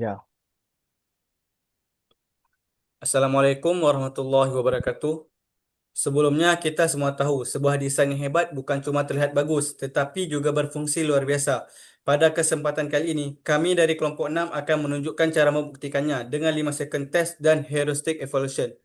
Ya. Assalamualaikum warahmatullahi wabarakatuh. Sebelumnya kita semua tahu sebuah desain yang hebat bukan cuma terlihat bagus, tetapi juga berfungsi luar biasa. Pada kesempatan kali ini, kami dari kelompok 6 akan menunjukkan cara membuktikannya dengan 5 second test dan heuristic evaluation.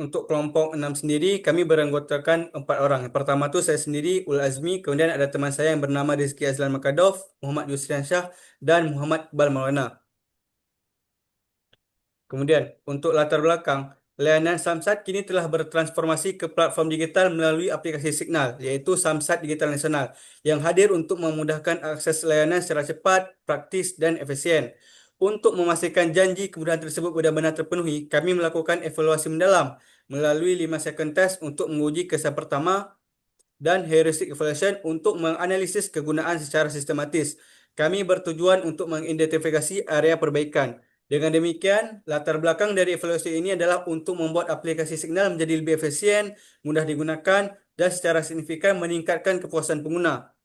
Untuk kelompok 6 sendiri, kami beranggotakan 4 orang. Yang pertama tu saya sendiri, Ul Azmi, kemudian ada teman saya yang bernama Rizky Azlan Makadov, Muhammad Yusrian Syah, dan Muhammad Iqbal Maulana. Kemudian, untuk latar belakang, layanan Samsat kini telah bertransformasi ke platform digital melalui aplikasi Signal, iaitu Samsat Digital Nasional, yang hadir untuk memudahkan akses layanan secara cepat, praktis, dan efisien. Untuk memastikan janji kemudahan tersebut benar-benar terpenuhi, kami melakukan evaluasi mendalam melalui 5 second test untuk menguji kesan pertama dan heuristic evaluation untuk menganalisis kegunaan secara sistematis. Kami bertujuan untuk mengidentifikasi area perbaikan. Dengan demikian, latar belakang dari evaluasi ini adalah untuk membuat aplikasi Signal menjadi lebih efisien, mudah digunakan, dan secara signifikan meningkatkan kepuasan pengguna.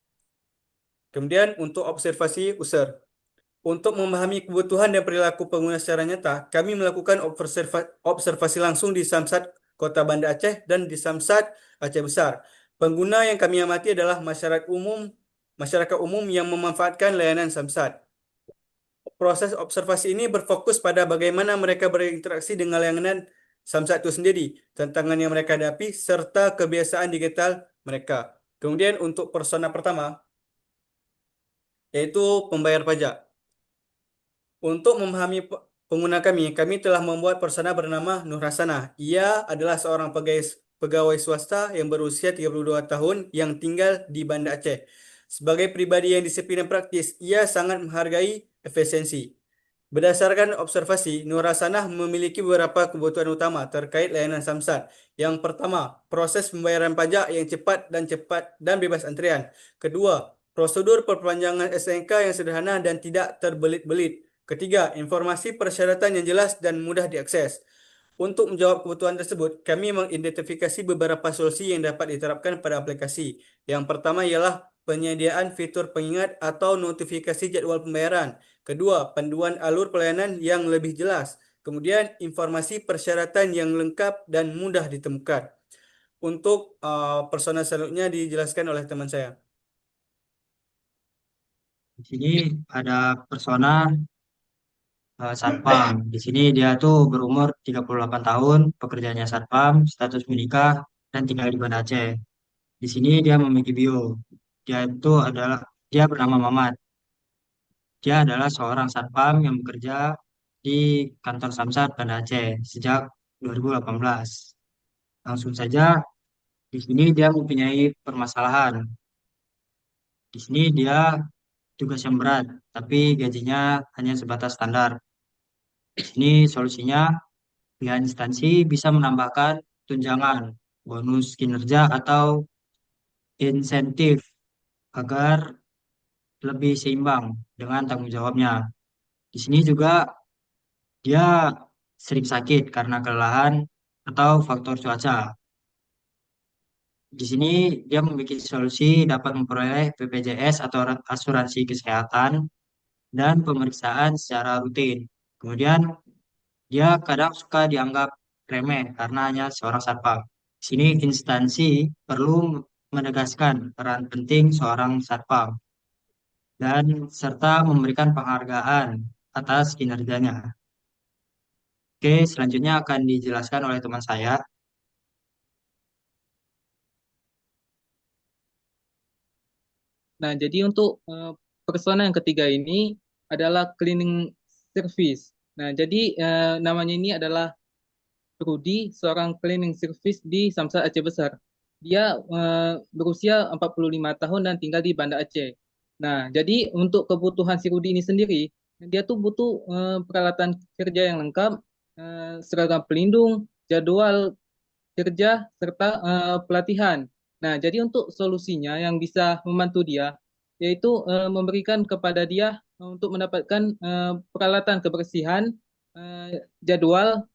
Kemudian, untuk observasi user. Untuk memahami kebutuhan dan perilaku pengguna secara nyata, kami melakukan observasi langsung di Samsat Kota Banda Aceh dan di Samsat Aceh Besar. Pengguna yang kami amati adalah masyarakat umum yang memanfaatkan layanan Samsat. Proses observasi ini berfokus pada bagaimana mereka berinteraksi dengan layanan Samsat itu sendiri, tantangan yang mereka hadapi, serta kebiasaan digital mereka. Kemudian untuk persona pertama, yaitu pembayar pajak. Untuk memahami pengguna kami telah membuat persona bernama Nur Hasanah. Ia adalah seorang pegawai swasta yang berusia 32 tahun yang tinggal di Banda Aceh. Sebagai pribadi yang disiplin dan praktis, ia sangat menghargai efisiensi. Berdasarkan observasi, Nur Hasanah memiliki beberapa kebutuhan utama terkait layanan Samsat. Yang pertama, proses pembayaran pajak yang cepat dan bebas antrian. Kedua, prosedur perpanjangan SNK yang sederhana dan tidak terbelit-belit. Ketiga, informasi persyaratan yang jelas dan mudah diakses. Untuk menjawab kebutuhan tersebut, kami mengidentifikasi beberapa solusi yang dapat diterapkan pada aplikasi. Yang pertama ialah penyediaan fitur pengingat atau notifikasi jadwal pembayaran. Kedua, panduan alur pelayanan yang lebih jelas. Kemudian, informasi persyaratan yang lengkap dan mudah ditemukan. Untuk persona selanjutnya dijelaskan oleh teman saya. Di sini ada persona satpam. Di sini dia tuh berumur 38 tahun, pekerjaannya satpam, status menikah, dan tinggal di Banda Aceh. Di sini dia memiliki bio. Dia bernama Mamat. Dia adalah seorang satpam yang bekerja di kantor Samsat Banda Aceh sejak 2018. Langsung saja, di sini dia mempunyai permasalahan. Di sini dia tugas yang berat, tapi gajinya hanya sebatas standar. Di sini solusinya, pihak instansi bisa menambahkan tunjangan, bonus kinerja, atau insentif agar lebih seimbang dengan tanggung jawabnya. Di sini juga dia sering sakit karena kelelahan atau faktor cuaca. Di sini dia memiliki solusi dapat memperoleh BPJS atau asuransi kesehatan dan pemeriksaan secara rutin. Kemudian dia kadang suka dianggap remeh karena hanya seorang satpam. Di sini instansi perlu menegaskan peran penting seorang satpam dan serta memberikan penghargaan atas kinerjanya. Oke, selanjutnya akan dijelaskan oleh teman saya. Nah, jadi untuk persona yang ketiga ini adalah cleaning service. Nah, jadi namanya ini adalah Rudi, seorang cleaning service di Samsat Aceh Besar. Dia berusia 45 tahun dan tinggal di Banda Aceh. Nah, jadi untuk kebutuhan si Rudi ini sendiri, dia tuh butuh peralatan kerja yang lengkap, seragam pelindung, jadwal kerja, serta pelatihan. Nah, jadi untuk solusinya yang bisa membantu dia, yaitu memberikan kepada dia untuk mendapatkan peralatan kebersihan, jadwal,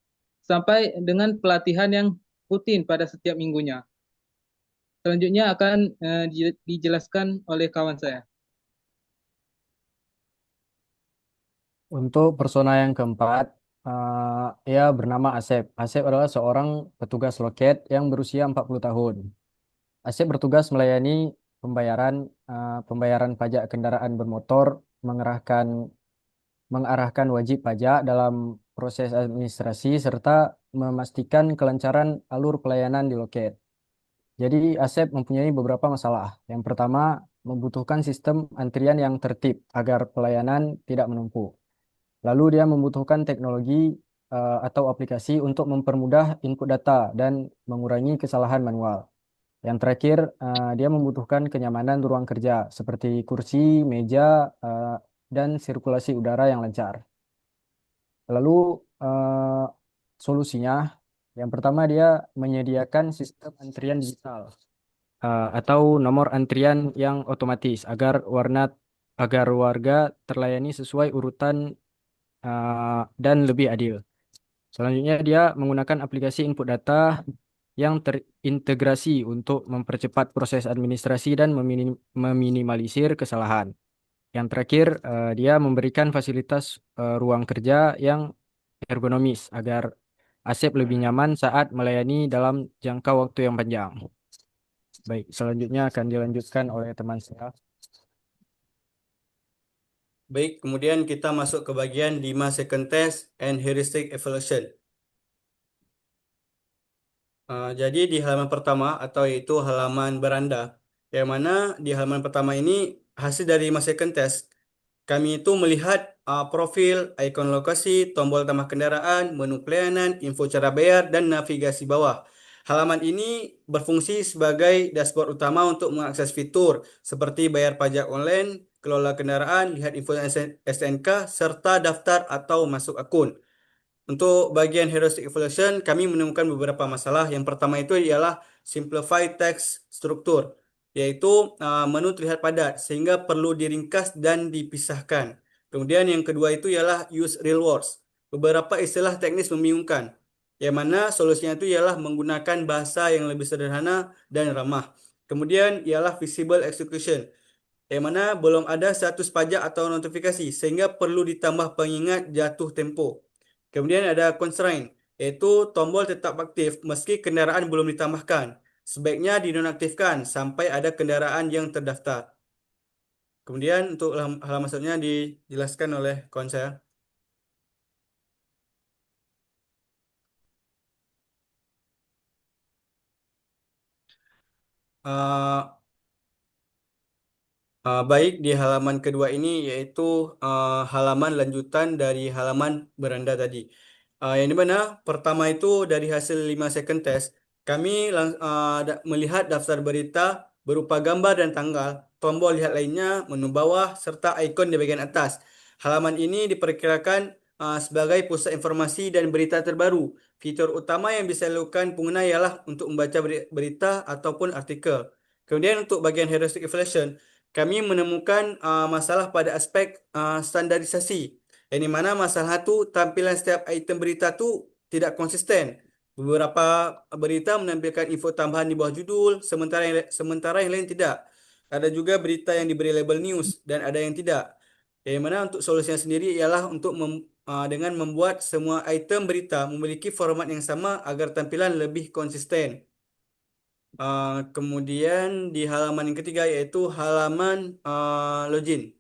sampai dengan pelatihan yang rutin pada setiap minggunya. Selanjutnya akan dijelaskan oleh kawan saya. Untuk persona yang keempat, ia bernama Asep. Asep adalah seorang petugas loket yang berusia 40 tahun. Asep bertugas melayani pembayaran pembayaran pajak kendaraan bermotor, mengarahkan wajib pajak dalam proses administrasi serta memastikan kelancaran alur pelayanan di loket. Jadi Asep mempunyai beberapa masalah. Yang pertama, membutuhkan sistem antrian yang tertib agar pelayanan tidak menumpuk. Lalu dia membutuhkan teknologi atau aplikasi untuk mempermudah input data dan mengurangi kesalahan manual. Yang terakhir, dia membutuhkan kenyamanan ruang kerja seperti kursi, meja, dan sirkulasi udara yang lancar. Lalu eh, solusinya, yang pertama dia menyediakan sistem antrian digital atau nomor antrian yang otomatis agar warga terlayani sesuai urutan dan lebih adil. Selanjutnya dia menggunakan aplikasi input data yang terintegrasi untuk mempercepat proses administrasi dan meminimalisir kesalahan. Yang terakhir, dia memberikan fasilitas ruang kerja yang ergonomis agar Asep lebih nyaman saat melayani dalam jangka waktu yang panjang. Baik, selanjutnya akan dilanjutkan oleh teman saya. Baik, kemudian kita masuk ke bagian 5 second test and heuristic evaluation. Jadi di halaman pertama atau yaitu halaman beranda, yang mana di halaman pertama ini hasil dari 5 second test, kami itu melihat profil, ikon lokasi, tombol tambah kendaraan, menu pelayanan, info cara bayar, dan navigasi bawah. Halaman ini berfungsi sebagai dashboard utama untuk mengakses fitur seperti bayar pajak online, kelola kendaraan, lihat info STNK, serta daftar atau masuk akun. Untuk bagian heuristic evaluation, kami menemukan beberapa masalah. Yang pertama itu ialah simplify text struktur, yaitu menu terlihat padat sehingga perlu diringkas dan dipisahkan. Kemudian yang kedua itu ialah use real words. Beberapa istilah teknis membingungkan, yang mana solusinya itu ialah menggunakan bahasa yang lebih sederhana dan ramah. Kemudian ialah visible execution, yang mana belum ada status pajak atau notifikasi sehingga perlu ditambah pengingat jatuh tempo. Kemudian ada constraint, yaitu tombol tetap aktif meski kendaraan belum ditambahkan. Sebaiknya dinonaktifkan sampai ada kendaraan yang terdaftar. Kemudian untuk halaman selanjutnya dijelaskan oleh kawan saya. Uh, Baik, di halaman kedua ini yaitu halaman lanjutan dari halaman beranda tadi. Yang dimana pertama itu dari hasil 5 second test, kami melihat daftar berita berupa gambar dan tanggal, tombol lihat lainnya, menu bawah, serta ikon di bagian atas. Halaman ini diperkirakan sebagai pusat informasi dan berita terbaru. Fitur utama yang bisa dilakukan pengguna ialah untuk membaca berita ataupun artikel. Kemudian untuk bagian heuristic evaluation, kami menemukan masalah pada aspek standarisasi. Yang di mana masalah itu tampilan setiap item berita tu tidak konsisten. Beberapa berita menampilkan info tambahan di bawah judul, sementara yang lain tidak. Ada juga berita yang diberi label news dan ada yang tidak. Yang mana untuk solusinya sendiri ialah dengan membuat semua item berita memiliki format yang sama agar tampilan lebih konsisten. Kemudian di halaman yang ketiga yaitu halaman login.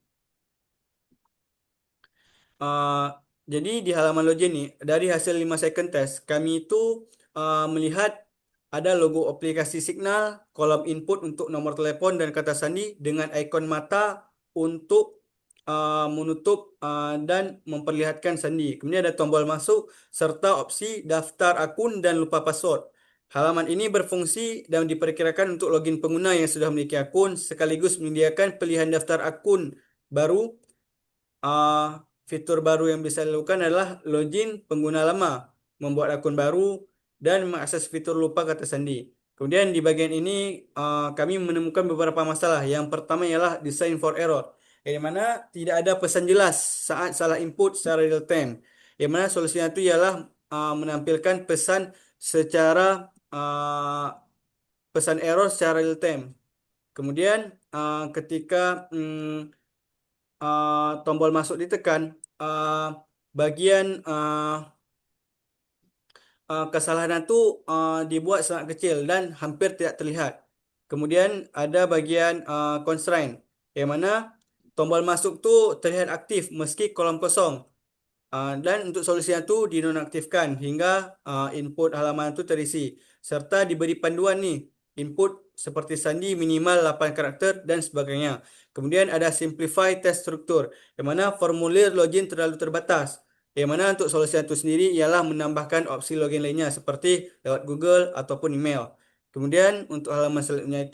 Uh, jadi di halaman login nih, dari hasil 5 second test, kami itu melihat ada logo aplikasi Signal, kolom input untuk nomor telepon dan kata sandi dengan ikon mata untuk menutup dan memperlihatkan sandi. Kemudian ada tombol masuk serta opsi daftar akun dan lupa password. Halaman ini berfungsi dan diperkirakan untuk login pengguna yang sudah memiliki akun sekaligus menyediakan pilihan daftar akun baru. Fitur baru yang bisa dilakukan adalah login pengguna lama, membuat akun baru, dan mengakses fitur lupa kata sandi. Kemudian di bagian ini kami menemukan beberapa masalah. Yang pertama ialah design for error, yang mana tidak ada pesan jelas saat salah input secara real time. Yang mana solusinya itu ialah menampilkan pesan secara pesan error secara real time. Kemudian ketika tombol masuk ditekan, bagian kesalahan itu dibuat sangat kecil dan hampir tidak terlihat. Kemudian ada bagian constraint, yang mana tombol masuk tu terlihat aktif meski kolom kosong. Dan untuk solusinya tu dinonaktifkan hingga input halaman itu terisi. Serta diberi panduan nih, input seperti sandi minimal 8 karakter dan sebagainya. Kemudian ada simplify test struktur, yang mana formulir login terlalu terbatas. Yang mana untuk solusi itu sendiri ialah menambahkan opsi login lainnya seperti lewat Google ataupun email. Kemudian untuk halaman selanjutnya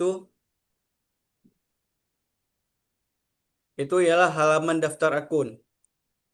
itu ialah halaman daftar akun.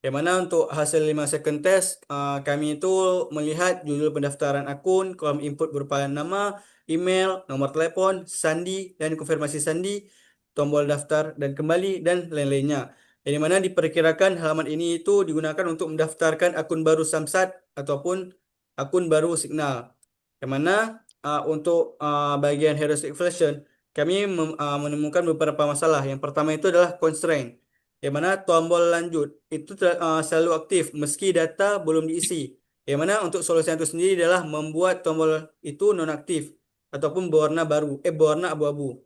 Yang mana untuk hasil 5 second test, kami itu melihat judul pendaftaran akun, kolom input berupa nama, email, nomor telepon, sandi, dan konfirmasi sandi, tombol daftar dan kembali, dan lain-lainnya. Yang mana diperkirakan halaman ini itu digunakan untuk mendaftarkan akun baru Samsat ataupun akun baru Signal. Yang mana untuk bagian heuristic version, kami menemukan beberapa masalah. Yang pertama itu adalah constraint, yang mana tombol lanjut itu selalu aktif meski data belum diisi. Yang mana untuk solusi itu sendiri adalah membuat tombol itu nonaktif ataupun berwarna abu-abu.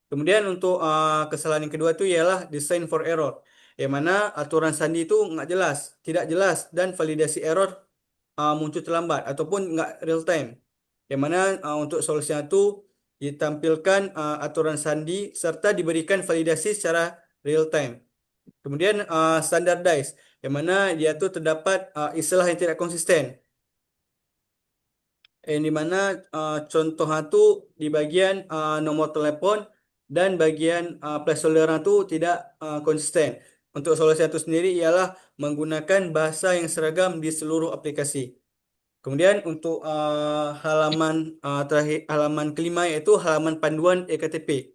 Kemudian untuk kesalahan yang kedua itu ialah design for error, yang mana aturan sandi itu nggak jelas, tidak jelas, dan validasi error muncul terlambat ataupun nggak real time. Yang mana untuk solusinya itu ditampilkan aturan sandi serta diberikan validasi secara real time. Kemudian standardize, yang mana dia tuh terdapat istilah yang tidak konsisten, yang dimana contohnya tuh di bagian nomor telepon dan bagian placeholder itu tidak konsisten. Untuk solusi itu sendiri ialah menggunakan bahasa yang seragam di seluruh aplikasi. Kemudian untuk halaman kelima yaitu halaman panduan ektp.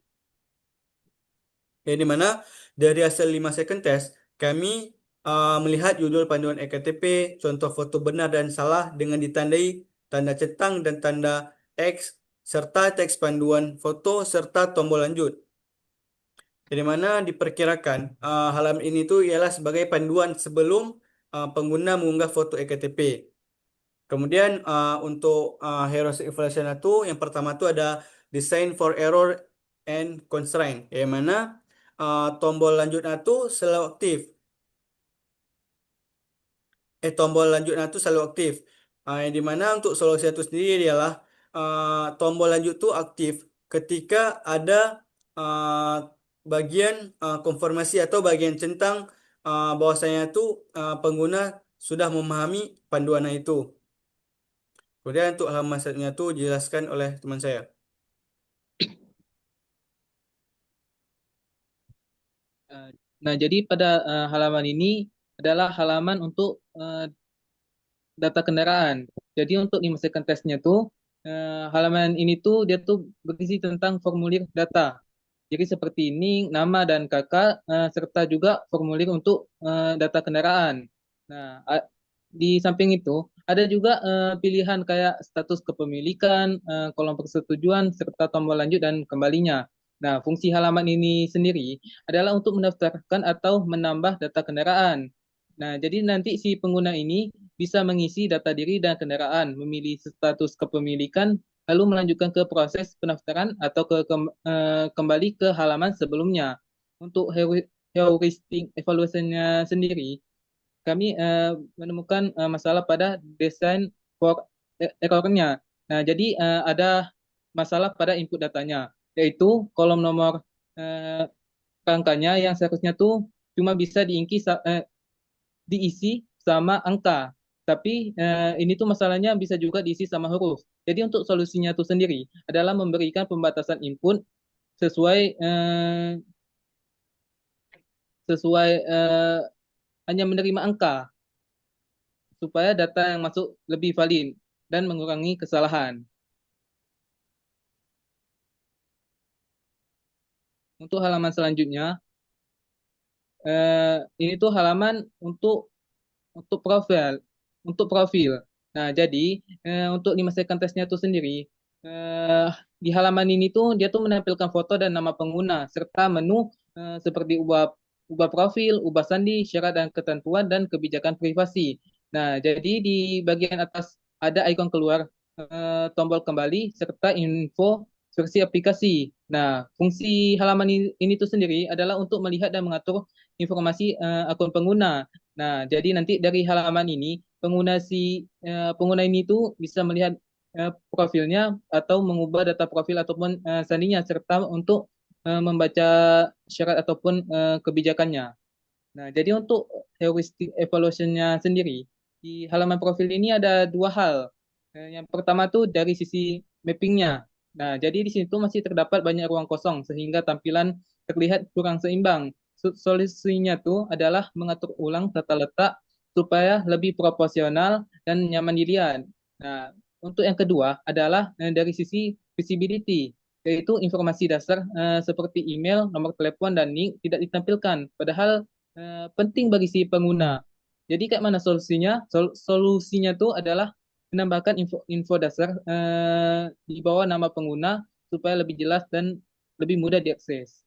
Yang dimana dari hasil 5 second test, kami melihat judul panduan ektp, contoh foto benar dan salah dengan ditandai tanda centang dan tanda X, serta teks panduan foto serta tombol lanjut. Jadi mana diperkirakan halaman ini tuh ialah sebagai panduan sebelum pengguna mengunggah foto ektp. Kemudian untuk heuristic evaluation itu yang pertama itu ada design for error and constraint, yang mana tombol lanjut itu selalu aktif. Tombol lanjutnya itu selalu aktif. Yang dimana untuk solusi itu sendiri adalah tombol lanjut itu aktif ketika ada uh, bagian konfirmasi atau bagian centang bahwasanya itu pengguna sudah memahami panduan itu. Kemudian untuk halaman selanjutnya itu dijelaskan oleh teman saya. Nah, jadi pada halaman ini adalah halaman untuk data kendaraan. Jadi untuk 5 second testnya tuh halaman ini tuh dia tuh berisi tentang formulir data. Jadi seperti ini nama dan kakak serta juga formulir untuk data kendaraan. Nah, di samping itu ada juga pilihan kayak status kepemilikan, kolom persetujuan serta tombol lanjut dan kembalinya. Nah, fungsi halaman ini sendiri adalah untuk mendaftarkan atau menambah data kendaraan. Nah, jadi nanti si pengguna ini bisa mengisi data diri dan kendaraan, memilih status kepemilikan, lalu melanjutkan ke proses pendaftaran atau kembali ke halaman sebelumnya. Untuk heuristic evaluation-nya sendiri, kami menemukan masalah pada design for error-nya. Nah, jadi ada masalah pada input datanya, yaitu kolom nomor rangkanya yang seharusnya tuh cuma bisa diisi sama angka. Tapi ini tuh masalahnya bisa juga diisi sama huruf. Jadi untuk solusinya tuh sendiri adalah memberikan pembatasan input sesuai hanya menerima angka supaya data yang masuk lebih valid dan mengurangi kesalahan. Untuk halaman selanjutnya, ini tuh halaman untuk profil. Nah, jadi untuk 5 second testnya itu sendiri, eh, di halaman ini tuh dia tuh menampilkan foto dan nama pengguna serta menu seperti ubah ubah profil, ubah sandi, syarat dan ketentuan dan kebijakan privasi. Nah, jadi di bagian atas ada ikon keluar, tombol kembali serta info versi aplikasi. Nah, fungsi halaman ini tuh sendiri adalah untuk melihat dan mengatur informasi akun pengguna. Nah, jadi nanti dari halaman ini pengguna ini tuh bisa melihat profilnya atau mengubah data profil ataupun sandinya serta untuk membaca syarat ataupun kebijakannya. Nah, jadi untuk heuristic evaluation-nya sendiri, di halaman profil ini ada dua hal. Yang pertama tuh dari sisi mapping-nya. Nah, jadi di situ masih terdapat banyak ruang kosong sehingga tampilan terlihat kurang seimbang. Solusinya tuh adalah mengatur ulang tata letak supaya lebih proporsional dan nyaman dilihat. Nah, untuk yang kedua adalah dari sisi visibility, yaitu informasi dasar seperti email, nomor telepon, dan link tidak ditampilkan. Padahal penting bagi si pengguna. Jadi kayak mana solusinya? Solusinya tuh adalah menambahkan info dasar di bawah nama pengguna supaya lebih jelas dan lebih mudah diakses.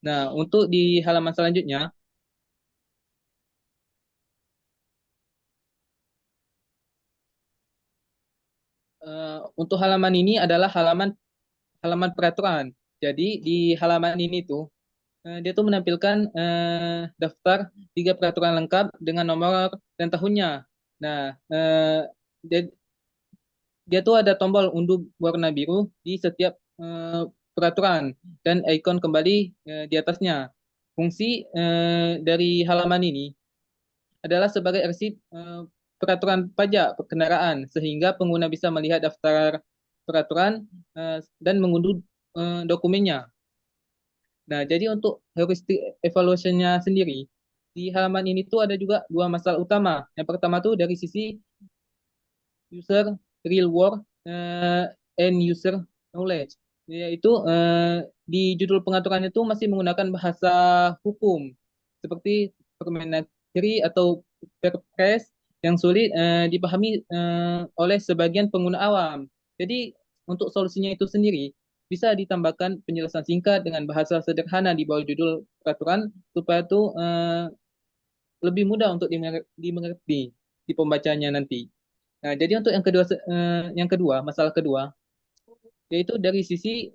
Nah, untuk di halaman selanjutnya, untuk halaman ini adalah halaman halaman peraturan. Jadi di halaman ini tuh dia tuh menampilkan daftar 3 peraturan lengkap dengan nomor dan tahunnya. Nah, dia, dia tuh ada tombol unduh warna biru di setiap peraturan dan ikon kembali di atasnya. Fungsi dari halaman ini adalah sebagai arsip peraturan pajak kendaraan sehingga pengguna bisa melihat daftar peraturan dan mengunduh dokumennya. Nah, jadi untuk heuristic evaluation-nya sendiri, di halaman ini tuh ada juga dua masalah utama. Yang pertama tuh dari sisi user real world and user knowledge, yaitu di judul pengaturan itu masih menggunakan bahasa hukum seperti Permendagri atau Perpres yang sulit dipahami oleh sebagian pengguna awam. Jadi untuk solusinya itu sendiri bisa ditambahkan penjelasan singkat dengan bahasa sederhana di bawah judul peraturan supaya itu lebih mudah untuk dimengerti di pembacanya nanti. Nah, jadi untuk yang kedua, masalah kedua, yaitu dari sisi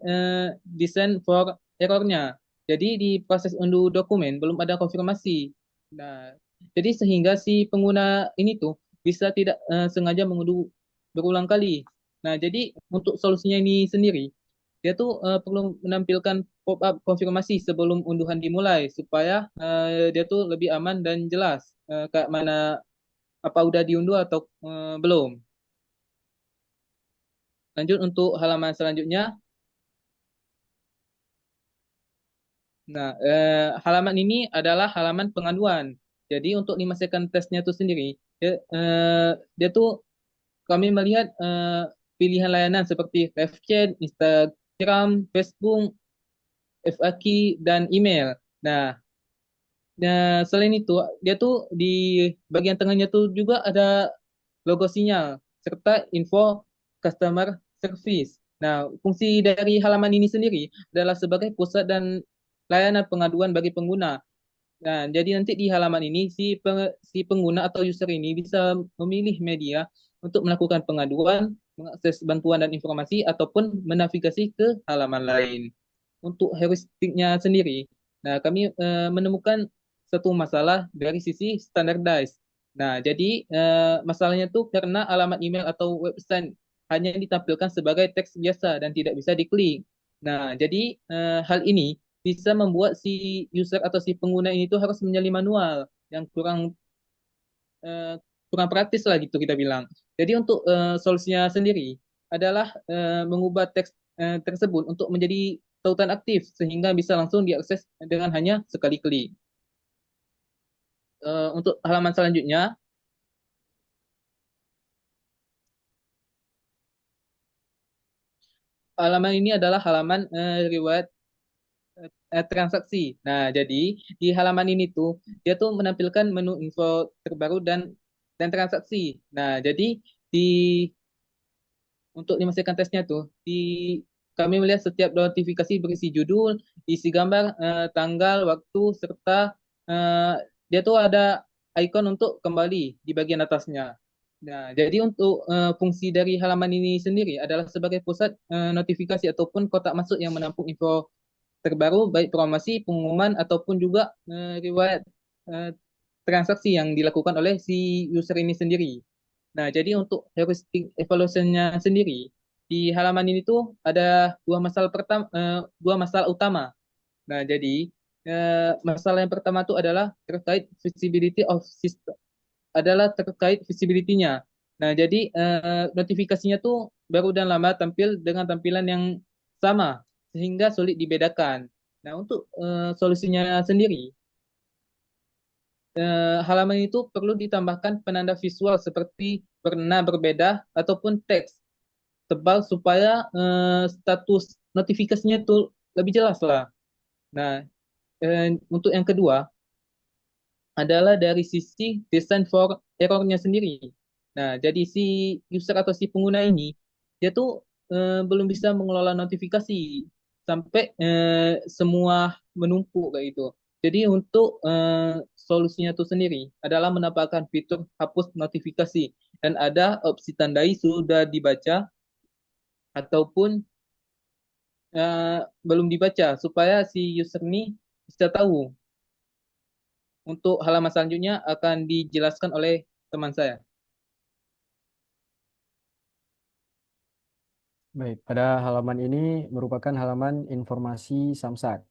design for error-nya. Jadi di proses unduh dokumen belum ada konfirmasi. Nah, jadi sehingga si pengguna ini tuh bisa tidak sengaja mengunduh berulang kali. Nah, jadi untuk solusinya ini sendiri, dia tuh perlu menampilkan pop-up konfirmasi sebelum unduhan dimulai supaya dia tuh lebih aman dan jelas kayak mana apa udah diunduh atau belum. Lanjut untuk halaman selanjutnya. Nah, halaman ini adalah halaman pengaduan. Jadi untuk di second testnya itu sendiri, dia tuh kami melihat pilihan layanan seperti live chat, Instagram, Facebook, FAQ, dan email. Nah, selain itu, dia tuh di bagian tengahnya tuh juga ada logo sinyal serta info customer service. Nah, fungsi dari halaman ini sendiri adalah sebagai pusat dan layanan pengaduan bagi pengguna. Nah, jadi nanti di halaman ini si pengguna atau user ini bisa memilih media untuk melakukan pengaduan, mengakses bantuan dan informasi ataupun menavigasi ke halaman lain. Untuk heuristiknya sendiri, nah kami menemukan satu masalah dari sisi standardized. Nah, jadi masalahnya tuh karena alamat email atau website hanya ditampilkan sebagai teks biasa dan tidak bisa diklik. Nah, jadi hal ini bisa membuat si user atau si pengguna ini tuh harus menyalin manual yang eh, kurang praktis lah gitu kita bilang. Jadi untuk solusinya sendiri adalah mengubah teks tersebut untuk menjadi tautan aktif sehingga bisa langsung diakses dengan hanya sekali klik. Untuk halaman selanjutnya, halaman ini adalah halaman riwayat transaksi. Nah, jadi di halaman ini tuh dia tuh menampilkan menu info terbaru dan transaksi. Nah, jadi di untuk dimasukkan tesnya tuh kami melihat setiap notifikasi berisi judul, isi gambar, tanggal, waktu, serta dia tuh ada icon untuk kembali di bagian atasnya. Nah, jadi untuk fungsi dari halaman ini sendiri adalah sebagai pusat notifikasi ataupun kotak masuk yang menampung info terbaru, baik promosi, pengumuman, ataupun juga riwayat eh, transaksi yang dilakukan oleh si user ini sendiri. Nah, jadi untuk heuristic evaluation-nya sendiri, di halaman ini tuh ada dua masalah utama. Nah, jadi masalah yang pertama tuh adalah terkait visibility of system, adalah terkait visibility-nya. Nah, jadi notifikasinya tuh baru dan lama tampil dengan tampilan yang sama, sehingga sulit dibedakan. Nah, untuk solusinya sendiri, halaman itu perlu ditambahkan penanda visual seperti warna berbeda ataupun teks tebal supaya status notifikasinya itu lebih jelas lah. Nah, untuk yang kedua adalah dari sisi design for error-nya sendiri. Nah, jadi si user atau si pengguna ini dia tuh belum bisa mengelola notifikasi sampai semua menumpuk kayak gitu. Jadi untuk solusinya itu sendiri adalah menambahkan fitur hapus notifikasi dan ada opsi tandai sudah dibaca ataupun belum dibaca supaya si user ini bisa tahu. Untuk halaman selanjutnya akan dijelaskan oleh teman saya. Baik, pada halaman ini merupakan halaman informasi Samsat.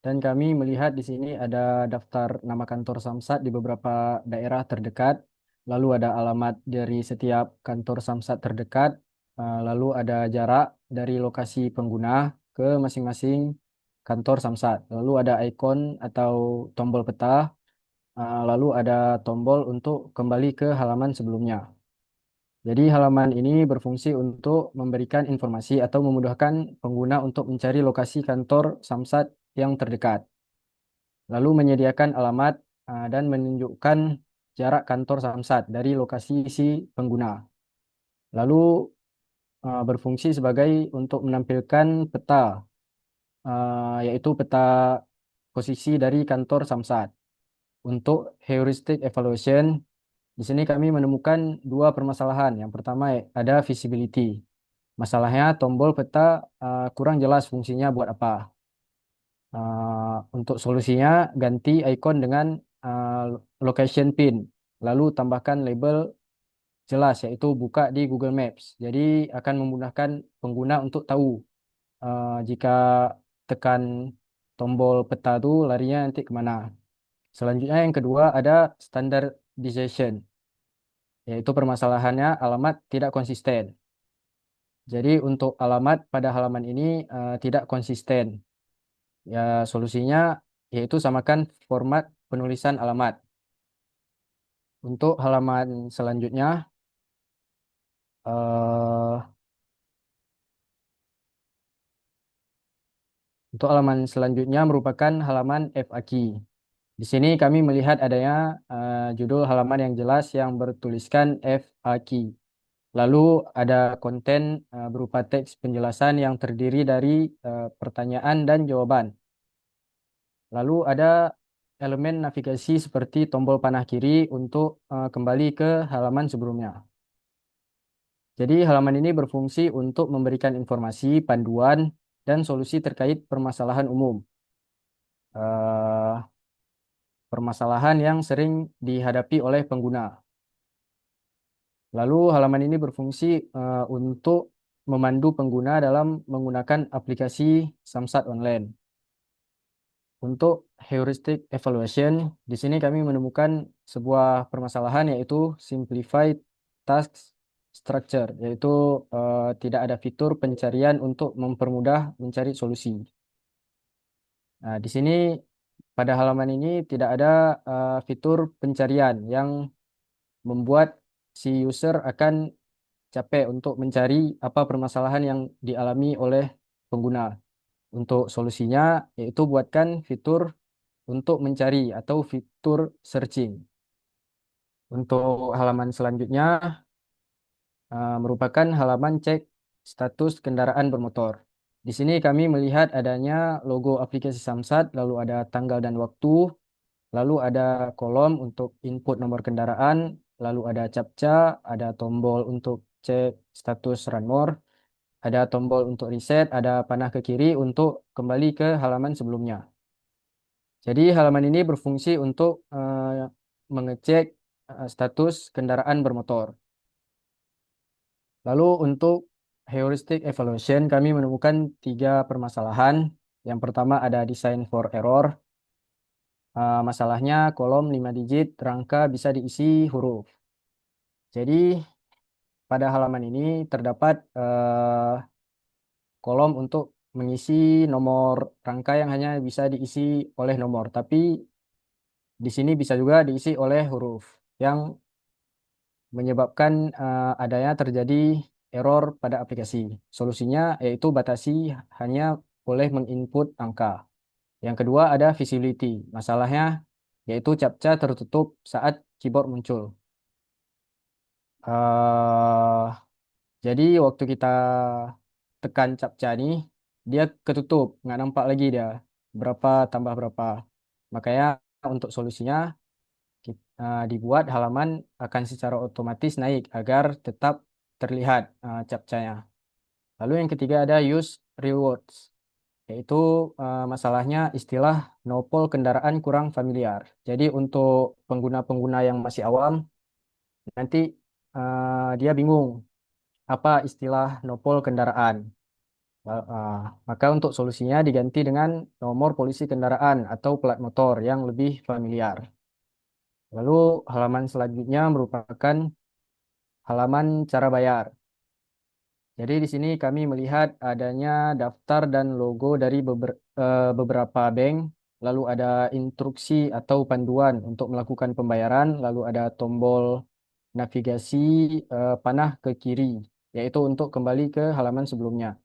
Dan kami melihat di sini ada daftar nama kantor Samsat di beberapa daerah terdekat, lalu ada alamat dari setiap kantor Samsat terdekat, lalu ada jarak dari lokasi pengguna ke masing-masing kantor Samsat, lalu ada ikon atau tombol peta, lalu ada tombol untuk kembali ke halaman sebelumnya. Jadi halaman ini berfungsi untuk memberikan informasi atau memudahkan pengguna untuk mencari lokasi kantor Samsat yang terdekat, lalu menyediakan alamat dan menunjukkan jarak kantor Samsat dari lokasi si pengguna. Lalu berfungsi sebagai untuk menampilkan peta, yaitu peta posisi dari kantor Samsat. Untuk heuristic evaluation, di sini kami menemukan dua permasalahan. Yang pertama ada visibility. Masalahnya tombol peta kurang jelas fungsinya buat apa. Untuk solusinya ganti icon dengan location pin, lalu tambahkan label jelas yaitu buka di Google Maps. Jadi akan memudahkan pengguna untuk tahu jika tekan tombol peta itu larinya nanti kemana. Selanjutnya yang kedua ada standardization, yaitu permasalahannya alamat tidak konsisten. Jadi untuk alamat pada halaman ini tidak konsisten. Ya, solusinya yaitu samakan format penulisan alamat. Untuk halaman selanjutnya, eh, untuk halaman selanjutnya merupakan halaman FAQ. Di sini kami melihat adanya judul halaman yang jelas yang bertuliskan FAQ. Lalu ada konten berupa teks penjelasan yang terdiri dari pertanyaan dan jawaban. Lalu ada elemen navigasi seperti tombol panah kiri untuk kembali ke halaman sebelumnya. Jadi halaman ini berfungsi untuk memberikan informasi, panduan, dan solusi terkait permasalahan umum. Eh, Permasalahan yang sering dihadapi oleh pengguna. Lalu halaman ini berfungsi untuk memandu pengguna dalam menggunakan aplikasi Samsat Online. Untuk heuristic evaluation, di sini kami menemukan sebuah permasalahan yaitu simplified task structure, yaitu tidak ada fitur pencarian untuk mempermudah mencari solusi. Nah, di sini pada halaman ini tidak ada fitur pencarian yang membuat si user akan capek untuk mencari apa permasalahan yang dialami oleh pengguna. Untuk solusinya yaitu buatkan fitur untuk mencari atau fitur searching. Untuk halaman selanjutnya, merupakan halaman cek status kendaraan bermotor. Di sini kami melihat adanya logo aplikasi Samsat, lalu ada tanggal dan waktu, lalu ada kolom untuk input nomor kendaraan, lalu ada captcha, ada tombol untuk cek status run more, ada tombol untuk reset, ada panah ke kiri untuk kembali ke halaman sebelumnya. Jadi halaman ini berfungsi untuk mengecek status kendaraan bermotor. Lalu untuk heuristic evaluation kami menemukan 3 permasalahan. Yang pertama ada design for error. Masalahnya kolom 5 digit rangka bisa diisi huruf. Jadi pada halaman ini terdapat kolom untuk mengisi nomor rangka yang hanya bisa diisi oleh nomor, tapi di sini bisa juga diisi oleh huruf yang menyebabkan adanya terjadi error pada aplikasi. Solusinya yaitu batasi hanya boleh menginput angka. Yang kedua ada visibility. Masalahnya yaitu captcha tertutup saat keyboard muncul. Eh, jadi waktu kita tekan captcha nih, dia ketutup, nggak nampak lagi dia berapa tambah berapa. Makanya untuk solusinya dibuat halaman akan secara otomatis naik agar tetap terlihat captcha-nya. Lalu yang ketiga ada use rewards, yaitu masalahnya istilah nopol kendaraan kurang familiar. Jadi untuk pengguna-pengguna yang masih awam, nanti dia bingung apa istilah nopol kendaraan. Maka untuk solusinya diganti dengan nomor polisi kendaraan atau plat motor yang lebih familiar. Lalu halaman selanjutnya merupakan halaman cara bayar. Jadi di sini kami melihat adanya daftar dan logo dari beberapa bank, lalu ada instruksi atau panduan untuk melakukan pembayaran, lalu ada tombol navigasi panah ke kiri, yaitu untuk kembali ke halaman sebelumnya.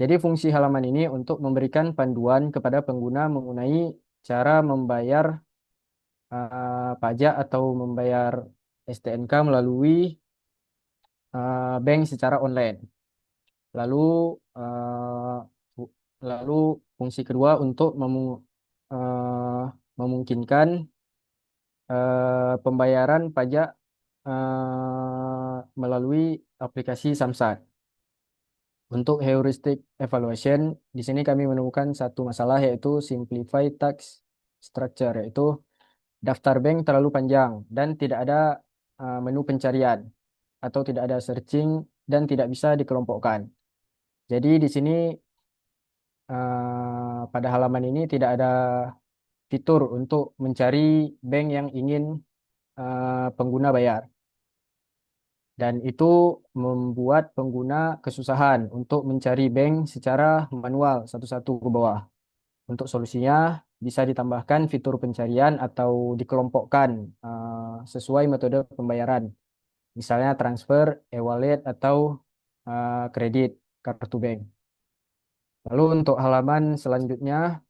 Jadi fungsi halaman ini untuk memberikan panduan kepada pengguna mengenai cara membayar pajak atau membayar STNK melalui bank secara online. Lalu eh, lalu fungsi kedua untuk memungkinkan pembayaran pajak melalui aplikasi Samsat. Untuk heuristic evaluation, di sini kami menemukan satu masalah yaitu simplify tax structure, yaitu daftar bank terlalu panjang dan tidak ada menu pencarian atau tidak ada searching dan tidak bisa dikelompokkan. Jadi di sini pada halaman ini tidak ada fitur untuk mencari bank yang ingin pengguna bayar. Dan itu membuat pengguna kesusahan untuk mencari bank secara manual satu-satu ke bawah. Untuk solusinya bisa ditambahkan fitur pencarian atau dikelompokkan sesuai metode pembayaran. Misalnya transfer, e-wallet, atau kredit kartu bank. Lalu untuk halaman selanjutnya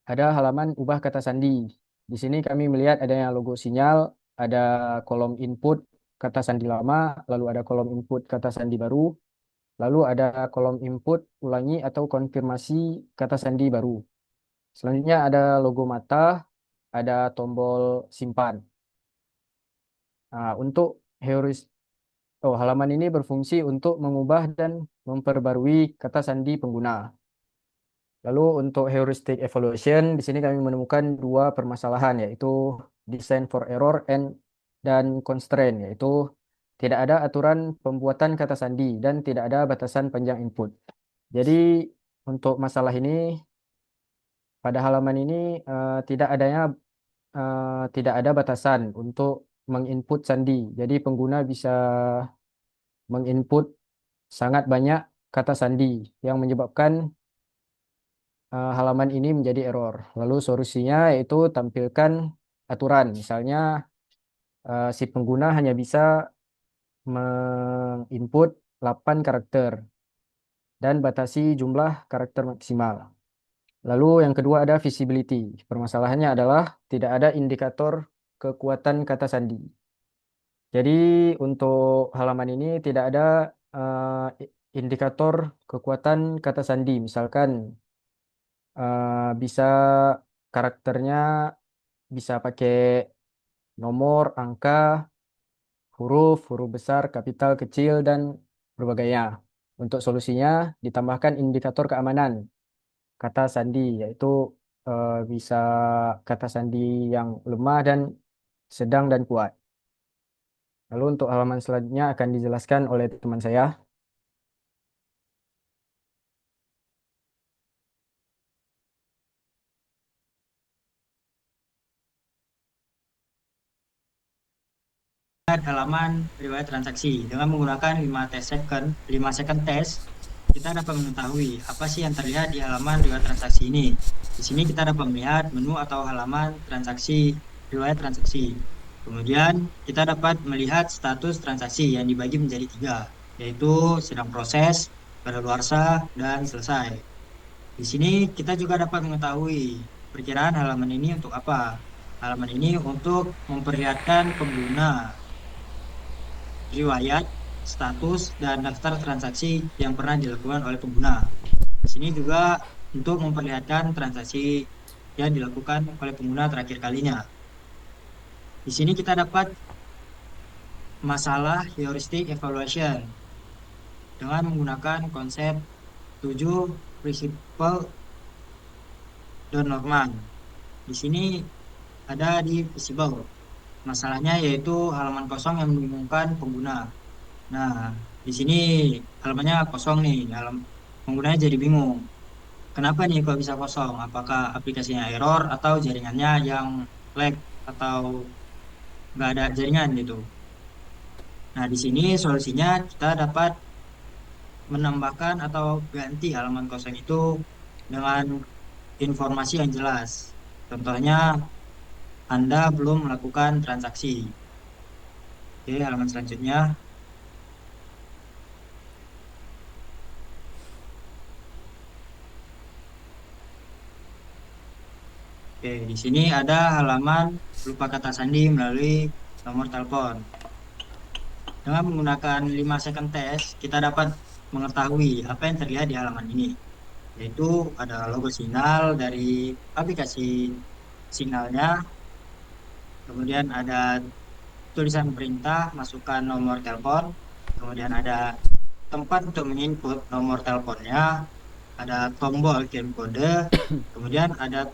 ada halaman ubah kata sandi. Di sini kami melihat adanya logo sinyal, ada kolom input kata sandi lama, lalu ada kolom input kata sandi baru, lalu ada kolom input ulangi atau konfirmasi kata sandi baru. Selanjutnya ada logo mata, ada tombol simpan. Untuk heuris halaman ini berfungsi untuk mengubah dan memperbarui kata sandi pengguna. Lalu untuk heuristic evaluation, di sini kami menemukan 2 permasalahan, yaitu design for error dan constraint, yaitu tidak ada aturan pembuatan kata sandi dan tidak ada batasan panjang input. Jadi untuk masalah ini pada halaman ini tidak ada batasan untuk menginput sandi. Jadi pengguna bisa menginput sangat banyak kata sandi yang menyebabkan halaman ini menjadi error. Lalu solusinya yaitu tampilkan aturan. Misalnya si pengguna hanya bisa menginput 8 karakter dan batasi jumlah karakter maksimal. Lalu yang kedua ada visibility. Permasalahannya adalah tidak ada indikator kekuatan kata sandi. Jadi untuk halaman ini tidak ada indikator kekuatan kata sandi. Misalkan bisa karakternya bisa pakai nomor, angka, huruf besar, kapital, kecil, dan berbagainya. Untuk solusinya ditambahkan indikator keamanan kata sandi, yaitu bisa kata sandi yang lemah dan sedang dan kuat. Lalu untuk halaman selanjutnya akan dijelaskan oleh teman saya. Lihat halaman riwayat transaksi dengan menggunakan 5 second test, kita dapat mengetahui apa sih yang terlihat di halaman riwayat transaksi ini. Di sini kita dapat melihat menu atau halaman transaksi riwayat transaksi. Kemudian kita dapat melihat status transaksi yang dibagi menjadi 3, yaitu sedang proses, kadaluarsa, dan selesai. Di sini kita juga dapat mengetahui perkiraan halaman ini untuk apa. Halaman ini untuk memperlihatkan pengguna riwayat, status, dan daftar transaksi yang pernah dilakukan oleh pengguna. Di sini juga untuk memperlihatkan transaksi yang dilakukan oleh pengguna terakhir kalinya. Di sini kita dapat masalah heuristic evaluation dengan menggunakan konsep 7 prinsipal Don Norman. Di sini ada di visible. Masalahnya yaitu halaman kosong yang membingungkan pengguna. Nah, di sini halamannya kosong nih, penggunanya jadi bingung. Kenapa nih kok bisa kosong? Apakah aplikasinya error atau jaringannya yang lag atau nggak ada jaringan gitu? Nah, di sini solusinya kita dapat menambahkan atau ganti halaman kosong itu dengan informasi yang jelas. Contohnya, Anda belum melakukan transaksi. Oke, halaman selanjutnya. Oke, di sini ada halaman lupa kata sandi melalui nomor telepon. Dengan menggunakan 5 second test, kita dapat mengetahui apa yang terlihat di halaman ini. Yaitu ada logo sinyal dari aplikasi sinyalnya, kemudian ada tulisan perintah, masukkan nomor telepon, kemudian ada tempat untuk menginput nomor teleponnya, ada tombol kirim kode, kemudian ada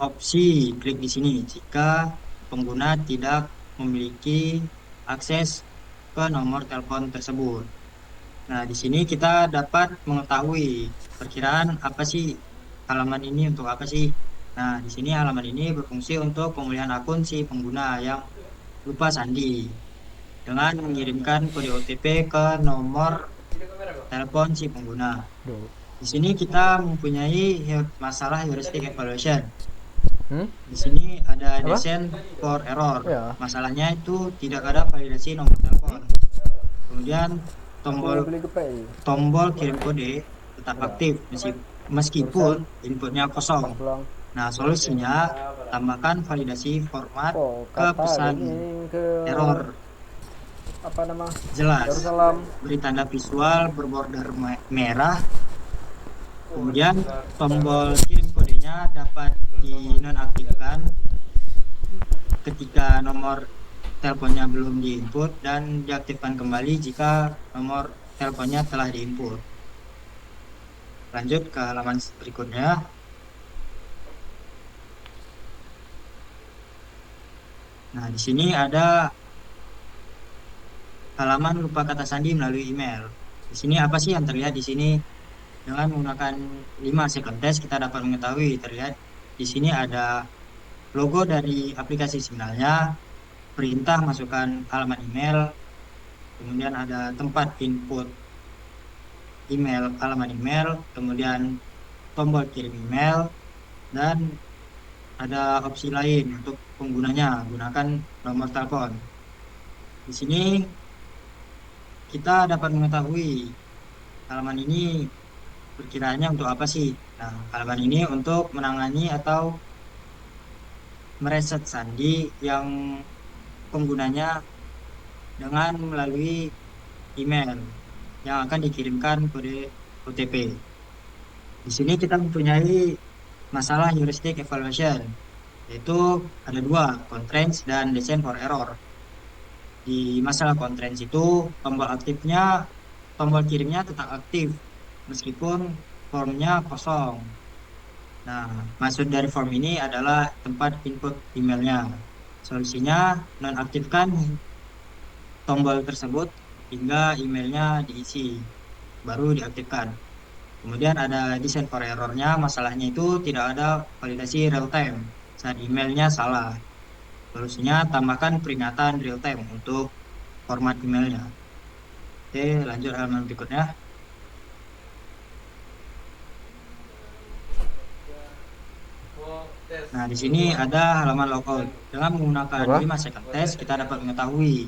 opsi klik di sini jika pengguna tidak memiliki akses ke nomor telepon tersebut. Nah, di sini kita dapat mengetahui perkiraan apa sih halaman ini untuk apa sih. Nah, di sini halaman ini berfungsi untuk pemulihan akun si pengguna yang lupa sandi dengan mengirimkan kode OTP ke nomor telepon si pengguna. Duh. Di sini kita mempunyai masalah heuristic evaluation. Hmm? Di sini ada Apa? descent for error. Ya. Masalahnya itu tidak ada validasi nomor telepon. Kemudian tombol kirim kode tetap aktif meskipun inputnya kosong. Nah, solusinya tambahkan validasi format ke pesan error Apa nama? jelas. Darussalam. Beri tanda visual berborder merah. Kemudian tombol kirim kodenya dapat dinonaktifkan ketika nomor teleponnya belum diinput dan diaktifkan kembali jika nomor teleponnya telah diinput. Lanjut ke halaman berikutnya. Nah, di sini ada halaman lupa kata sandi melalui email. Di sini apa sih yang terlihat di sini? Dengan menggunakan 5 second test kita dapat mengetahui terlihat di sini ada logo dari aplikasi signalnya, perintah masukkan halaman email, kemudian ada tempat input email, halaman email, kemudian tombol kirim email, dan ada opsi lain untuk penggunanya, gunakan nomor telepon. Di sini kita dapat mengetahui halaman ini perkiraannya untuk apa sih? Nah, halaman ini untuk menangani atau mereset sandi yang penggunanya dengan melalui email yang akan dikirimkan kode OTP. Di sini kita mempunyai masalah heuristic evaluation, yaitu ada dua, constraints dan design for error. Di masalah constraints itu, tombol kirimnya tetap aktif, meskipun formnya kosong. Nah, maksud dari form ini adalah tempat input emailnya. Solusinya, nonaktifkan tombol tersebut hingga emailnya diisi, baru diaktifkan. Kemudian ada design for error-nya, masalahnya itu tidak ada validasi real time saat emailnya salah. Solusinya tambahkan peringatan real time untuk format emailnya. Oke, lanjut halaman berikutnya. Nah, di sini ada halaman logout. Dengan menggunakan Apa? 5 second test, kita dapat mengetahui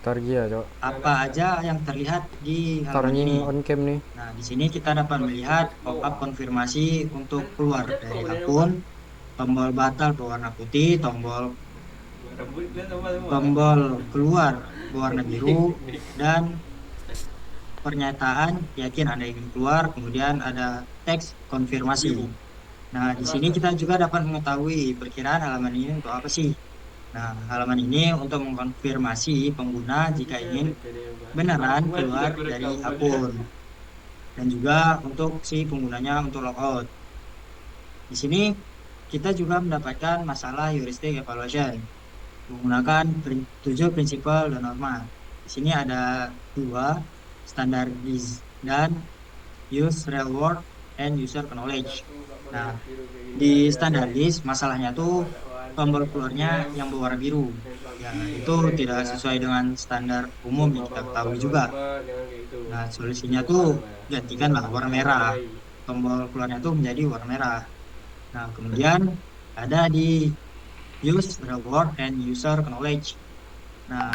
Ntar ya, Cok. apa aja yang terlihat di Ntar halaman ini. on cam nih. Nah, di sini kita dapat melihat pop-up konfirmasi untuk keluar dari akun, tombol batal berwarna putih, tombol tombol keluar berwarna biru, dan pernyataan yakin Anda ingin keluar, kemudian ada teks konfirmasi. Nah, di sini kita juga dapat mengetahui perkiraan halaman ini untuk apa sih. Nah, halaman ini untuk mengkonfirmasi pengguna jika ingin beneran keluar dari akun, dan juga untuk si penggunanya untuk logout. Di sini kita juga mendapatkan masalah heuristic evaluation menggunakan 7 prinsipal dan norma. Di sini ada dua, standardized dan use real world and user knowledge. Nah, di standardized masalahnya tuh tombol keluarnya yang berwarna biru. Ya, itu tidak sesuai dengan standar umum yang kita ketahui juga. Nah, solusinya tuh gantikanlah warna merah. Tombol keluarnya tuh menjadi warna merah. Nah, kemudian ada di use real world and user knowledge. Nah,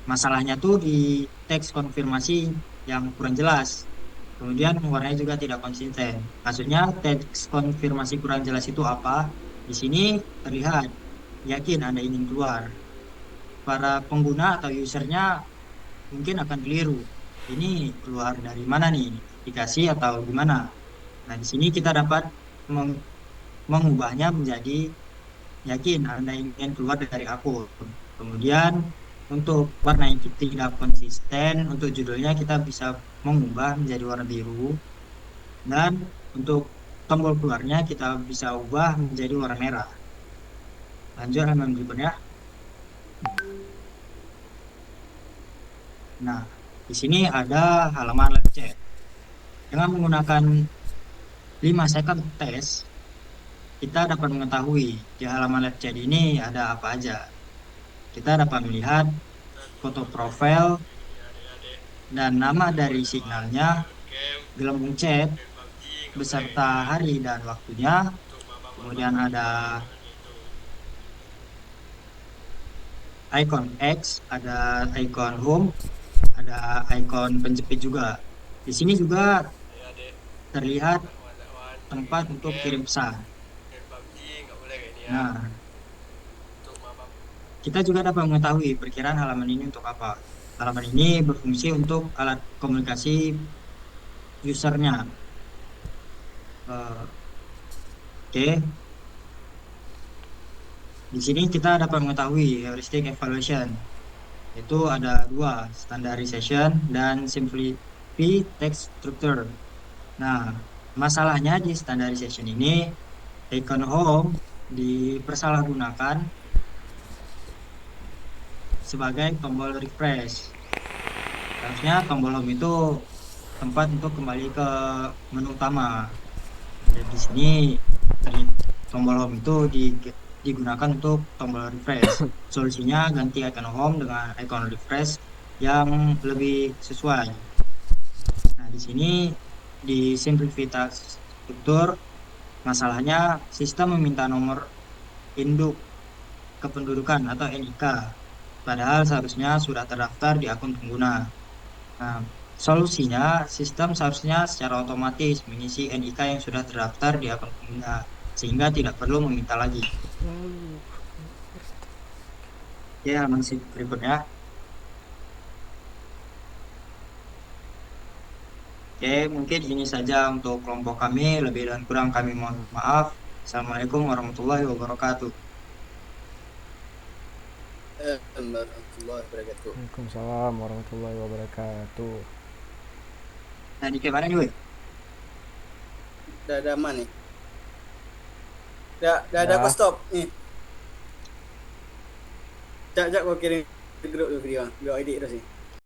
masalahnya tuh di teks konfirmasi yang kurang jelas. Kemudian warnanya juga tidak konsisten. Maksudnya teks konfirmasi kurang jelas itu apa? Di sini terlihat yakin Anda ingin keluar. Para pengguna atau usernya mungkin akan keliru. Ini keluar dari mana nih? Aplikasi atau gimana? Nah, di sini kita dapat mengubahnya menjadi yakin Anda ingin keluar dari akun. Kemudian untuk warna yang tidak konsisten, untuk judulnya kita bisa mengubah menjadi warna biru, dan untuk tombol keluarnya kita bisa ubah menjadi warna merah. Lanjut halaman berikutnya. Nah, di sini ada halaman live chat. Dengan menggunakan 5 second test, kita dapat mengetahui di halaman live chat ini ada apa aja. Kita dapat melihat foto profil dan nama dari signalnya, gelembung chat beserta hari dan waktunya, kemudian ada icon X, ada icon home, ada icon penjepit juga. Di sini juga terlihat tempat untuk kirim pesan. Nah, kita juga dapat mengetahui perkiraan halaman ini untuk apa. Halaman ini berfungsi untuk alat komunikasi usernya. Oke. Di sini kita dapat mengetahui heuristic evaluation. Itu ada dua, standardization dan simplify text structure. Nah, masalahnya di standardization ini, icon home dipersalahgunakan sebagai tombol refresh. Harusnya tombol home itu tempat untuk kembali ke menu utama. Jadi di sini tombol home itu digunakan untuk tombol refresh. Solusinya ganti icon home dengan icon refresh yang lebih sesuai. Nah, di sini di simplifitas struktur, masalahnya sistem meminta nomor induk kependudukan atau NIK, padahal seharusnya sudah terdaftar di akun pengguna. Nah, solusinya sistem seharusnya secara otomatis mengisi NIK yang sudah terdaftar di akun pengguna, sehingga tidak perlu meminta lagi. Ya, masih berikutnya. Oke, mungkin ini saja untuk kelompok kami. Lebih dan kurang kami mohon maaf. Assalamualaikum warahmatullahi wabarakatuh. Warahmatullahi wabarakatuh. Waalaikumsalam warahmatullahi wabarakatuh. Nah, di gimana nih, Wei? Dah aman nih. Dah aku Dah. stop nih. Cak kau kirim ke grup dulu video. Gua edit terus nih.